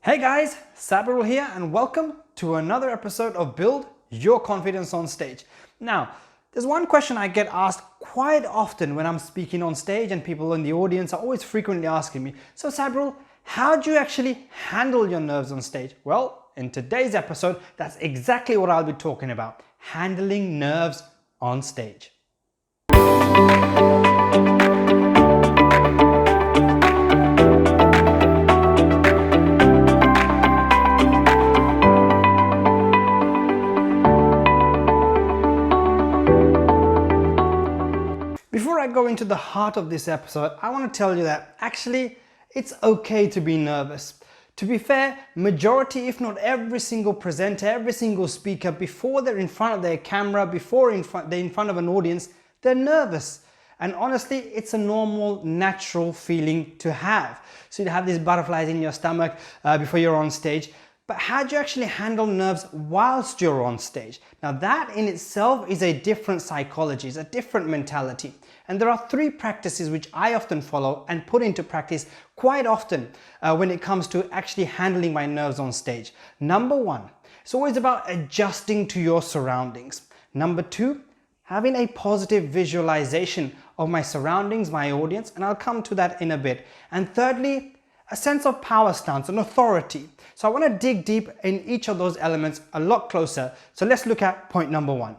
Hey guys, Sabirul here and welcome to another episode of Build Your Confidence on Stage. Now, there's one question I get asked quite often when I'm speaking on stage, and people in the audience are always frequently asking me, so Sabirul, how do you actually handle your nerves on stage? Well, in today's episode, that's exactly what I'll be talking about, handling nerves on stage. Before I go into the heart of this episode, I want to tell you that actually it's okay to be nervous. To be fair, majority, if not every single presenter, every single speaker, before they're in front of their camera, before they're in front of an audience, they're nervous. And honestly, it's a normal, natural feeling to have. So you have these butterflies in your stomach before you're on stage. But how do you actually handle nerves whilst you're on stage? Now that in itself is a different psychology, it's a different mentality. And there are three practices which I often follow and put into practice quite often when it comes to actually handling my nerves on stage. Number one, it's always about adjusting to your surroundings. Number two, having a positive visualization of my surroundings, my audience, and I'll come to that in a bit. And thirdly, a sense of power stance and authority. So I want to dig deep in each of those elements a lot closer. So let's look at point number one.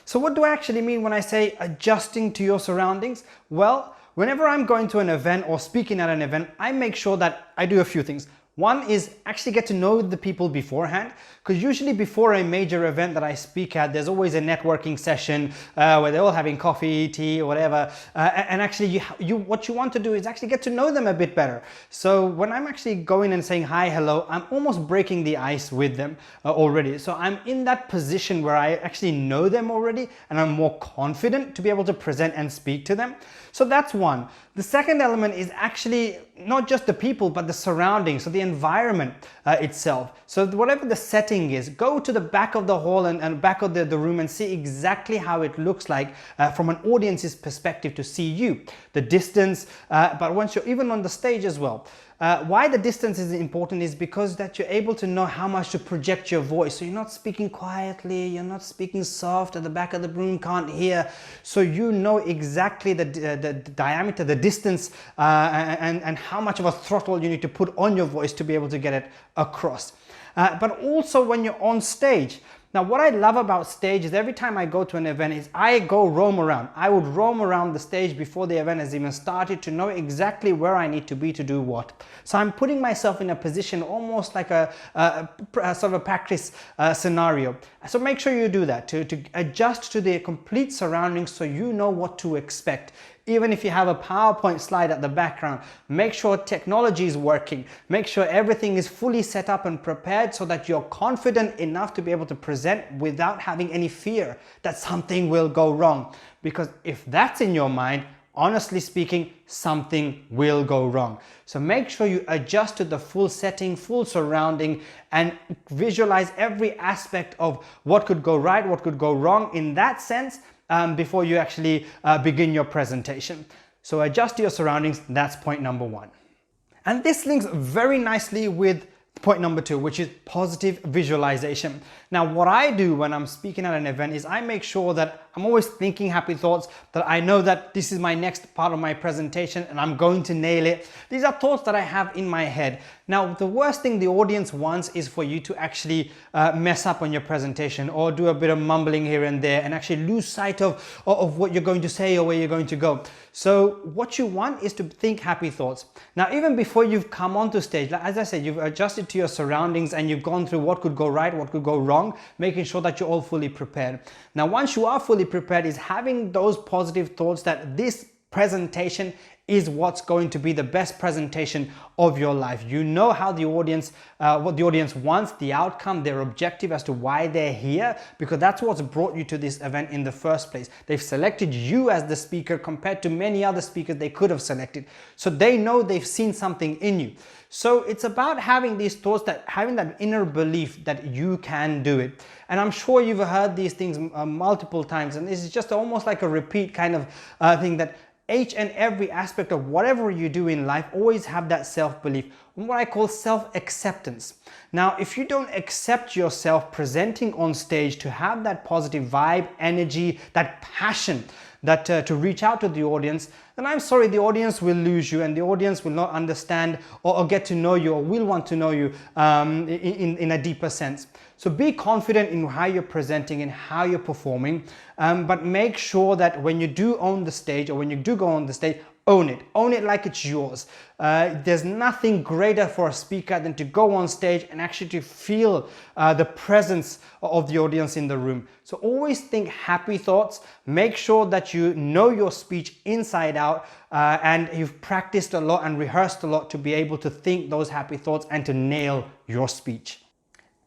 So what do I actually mean when I say adjusting to your surroundings? Well, whenever I'm going to an event or speaking at an event, I make sure that I do a few things. One is actually get to know the people beforehand, because usually before a major event that I speak at, there's always a networking session where they're all having coffee, tea, or whatever. And actually, what you want to do is actually get to know them a bit better. So when I'm actually going and saying hi, hello, I'm almost breaking the ice with them already. So I'm in that position where I actually know them already, and I'm more confident to be able to present and speak to them. So that's one. The second element is actually not just the people, but the surroundings, so the environment itself. So whatever the setting is, go to the back of the hall and back of the room and see exactly how it looks like from an audience's perspective to see you. The distance, but once you're even on the stage as well. Why the distance is important is because that you're able to know how much to project your voice. So you're not speaking quietly, you're not speaking soft, at the back of the room can't hear. So you know exactly the diameter, the distance, and how much of a throttle you need to put on your voice to be able to get it across. But also when you're on stage. Now, what I love about stage is every time I go to an event is I go roam around. I would roam around the stage before the event has even started to know exactly where I need to be to do what. So I'm putting myself in a position almost like a sort of a practice scenario. So make sure you do that to adjust to the complete surroundings so you know what to expect. Even if you have a PowerPoint slide at the background, make sure technology is working. Make sure everything is fully set up and prepared so that you're confident enough to be able to present without having any fear that something will go wrong. Because if that's in your mind, honestly speaking, something will go wrong. So make sure you adjust to the full setting, full surrounding, and visualize every aspect of what could go right, what could go wrong in that sense, before you actually begin your presentation. So adjust to your surroundings, that's point number one. And this links very nicely with point number two, which is positive visualization. Now, what I do when I'm speaking at an event is I make sure that I'm always thinking happy thoughts, that I know that this is my next part of my presentation and I'm going to nail it. These are thoughts that I have in my head. Now, the worst thing the audience wants is for you to actually mess up on your presentation or do a bit of mumbling here and there and actually lose sight of what you're going to say or where you're going to go. So what you want is to think happy thoughts. Now, even before you've come onto stage, like as I said, you've adjusted to your surroundings and you've gone through what could go right, what could go wrong, making sure that you're all fully prepared. Now, once you are fully prepared, is having those positive thoughts that this presentation is what's going to be the best presentation of your life. You know how the audience, what the audience wants, the outcome, their objective as to why they're here, because that's what's brought you to this event in the first place. They've selected you as the speaker compared to many other speakers they could have selected. So they know they've seen something in you. So it's about having these thoughts, having that inner belief that you can do it. And I'm sure you've heard these things multiple times, and this is just almost like a repeat kind of thing, that each and every aspect of whatever you do in life, always have that self-belief, what I call self-acceptance. Now, if you don't accept yourself presenting on stage to have that positive vibe, energy, that passion, that to reach out to the audience, then I'm sorry, the audience will lose you, and the audience will not understand or get to know you, or will want to know you in a deeper sense. So be confident in how you're presenting and how you're performing, but make sure that when you do own the stage, or when you do go on the stage, own it like it's yours. There's nothing greater for a speaker than to go on stage and actually to feel the presence of the audience in the room. So always think happy thoughts. Make sure that you know your speech inside out, and you've practiced a lot and rehearsed a lot to be able to think those happy thoughts and to nail your speech.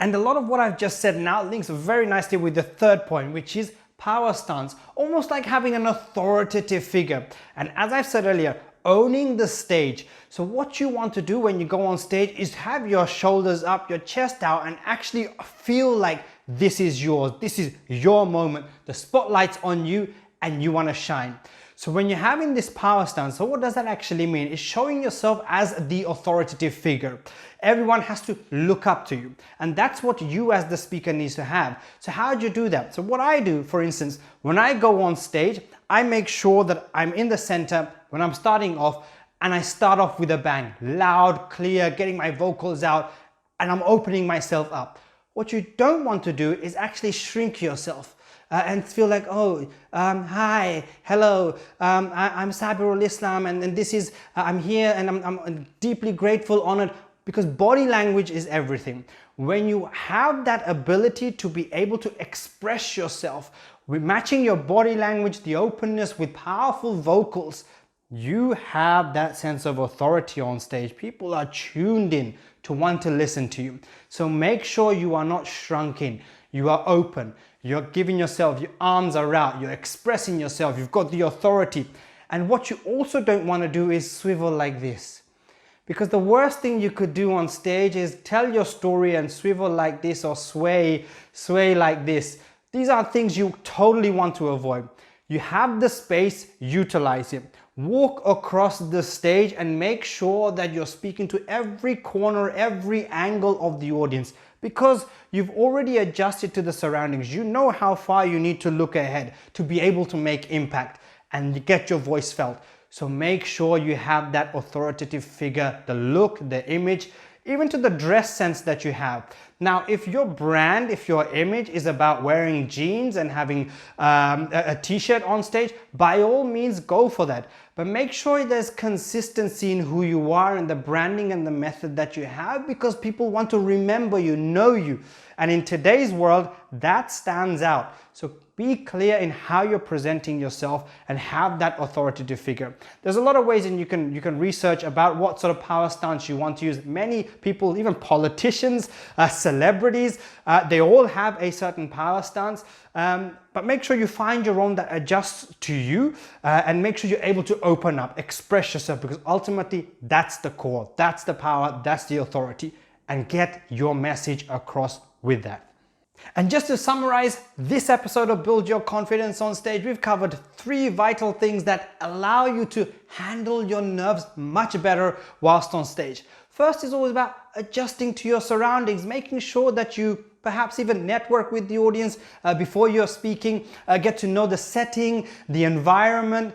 And a lot of what I've just said now links very nicely with the third point, which is power stance, almost like having an authoritative figure. And as I've said earlier, owning the stage. So what you want to do when you go on stage is have your shoulders up, your chest out, and actually feel like this is yours. This is your moment. The spotlight's on you and you want to shine. So when you're having this power stance, so what does that actually mean? It's showing yourself as the authoritative figure. Everyone has to look up to you. And that's what you as the speaker needs to have. So how do you do that? So what I do, for instance, when I go on stage, I make sure that I'm in the center when I'm starting off, and I start off with a bang, loud, clear, getting my vocals out, and I'm opening myself up. What you don't want to do is actually shrink yourself. And feel like, oh, hi, hello, I'm Sabirul Islam, and this is, I'm here, and I'm deeply grateful, honored, because body language is everything. When you have that ability to be able to express yourself, with matching your body language, the openness with powerful vocals, you have that sense of authority on stage. People are tuned in to want to listen to you. So make sure you are not shrunk in. You are open. You're giving yourself, your arms are out, you're expressing yourself, you've got the authority. And what you also don't want to do is swivel like this. Because the worst thing you could do on stage is tell your story and swivel like this, or sway like this. These are things you totally want to avoid. You have the space, utilize it. Walk across the stage and make sure that you're speaking to every corner, every angle of the audience, because you've already adjusted to the surroundings. You know how far you need to look ahead to be able to make impact and get your voice felt. So make sure you have that authoritative figure, the look, the image, even to the dress sense that you have. Now, if your brand, if your image is about wearing jeans and having a t-shirt on stage, by all means go for that. But make sure there's consistency in who you are and the branding and the method that you have, because people want to remember you, know you. And in today's world, that stands out. So be clear in how you're presenting yourself and have that authoritative figure. There's a lot of ways, and you can research about what sort of power stance you want to use. Many people, even politicians, celebrities, they all have a certain power stance. But make sure you find your own that adjusts to you, and make sure you're able to open up, express yourself, because ultimately that's the core, that's the power, that's the authority, and get your message across with that. And just to summarize this episode of Build Your Confidence on Stage, we've covered 3 vital things that allow you to handle your nerves much better whilst on stage. First is always about adjusting to your surroundings, making sure that you perhaps even network with the audience before you're speaking, get to know the setting, the environment,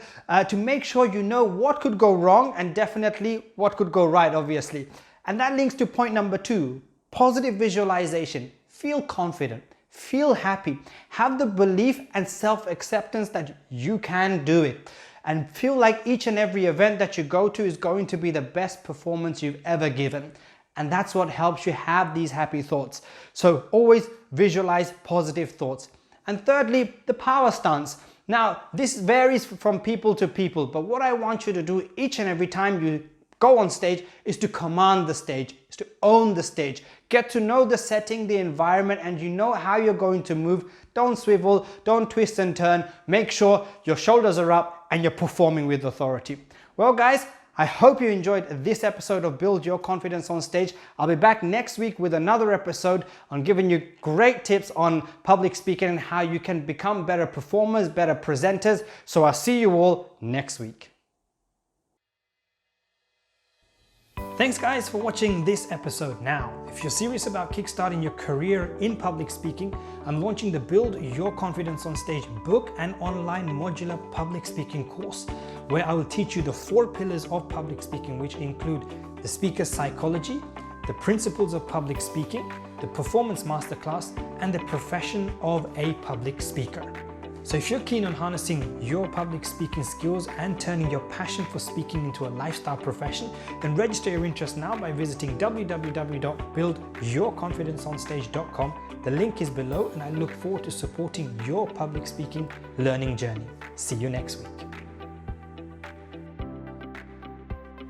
to make sure you know what could go wrong and definitely what could go right, obviously. And that links to point number 2, positive visualization. Feel confident, feel happy, have the belief and self-acceptance that you can do it, and feel like each and every event that you go to is going to be the best performance you've ever given. And that's what helps you have these happy thoughts. So always visualize positive thoughts. And thirdly, the power stance. Now, this varies from people to people, but what I want you to do each and every time you go on stage is to command the stage, is to own the stage. Get to know the setting, the environment, and you know how you're going to move. Don't swivel, don't twist and turn. Make sure your shoulders are up and you're performing with authority. Well, guys, I hope you enjoyed this episode of Build Your Confidence on Stage. I'll be back next week with another episode on giving you great tips on public speaking and how you can become better performers, better presenters. So I'll see you all next week. Thanks guys for watching this episode. Now, if you're serious about kickstarting your career in public speaking, I'm launching the Build Your Confidence on Stage book and online modular public speaking course, where I will teach you the 4 pillars of public speaking, which include the speaker's psychology, the principles of public speaking, the performance masterclass, and the profession of a public speaker. So if you're keen on harnessing your public speaking skills and turning your passion for speaking into a lifestyle profession, then register your interest now by visiting www.buildyourconfidenceonstage.com. The link is below, and I look forward to supporting your public speaking learning journey. See you next week.